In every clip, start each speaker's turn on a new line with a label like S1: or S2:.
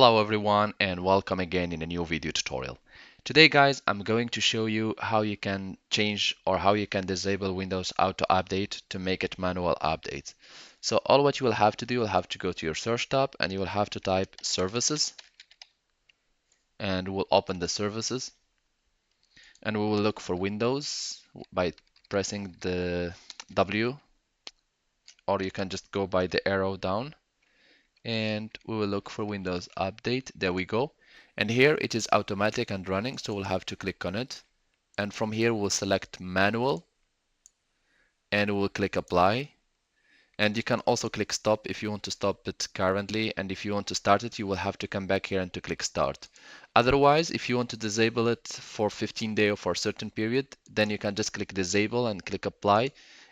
S1: Hello everyone and welcome again in a new video tutorial. Today guys, I'm going to show you how you can change or how you can disable Windows Auto Update to make it manual update. So all what you will have to do, you'll have to go to your search tab and you will have to type services and we'll open the services and we will look for Windows by pressing the W, or you can just go by the arrow down and we will look for Windows Update. There we go. And here it is automatic and running, so we'll have to click on it. And from here we'll select manual and we'll click apply. And you can also click stop if you want to stop it currently, and if you want to start it you will have to come back here and to click start. Otherwise, if you want to disable it for 15 days or for a certain period, then you can just click disable and click apply,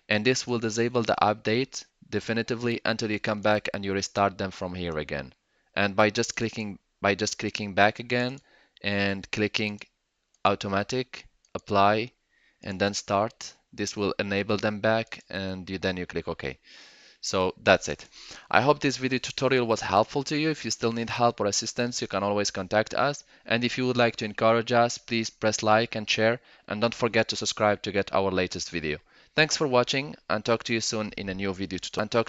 S1: and this will disable the update definitively until you come back and you restart them from here again. And by just clicking back again and clicking automatic, apply, and then start, this will enable them back, and then you click OK. So that's it. I hope this video tutorial was helpful to you. If you still need help or assistance, you can always contact us. And if you would like to encourage us, please press like and share, and don't forget to subscribe to get our latest video. Thanks for watching, and talk to you soon in a new video tutorial.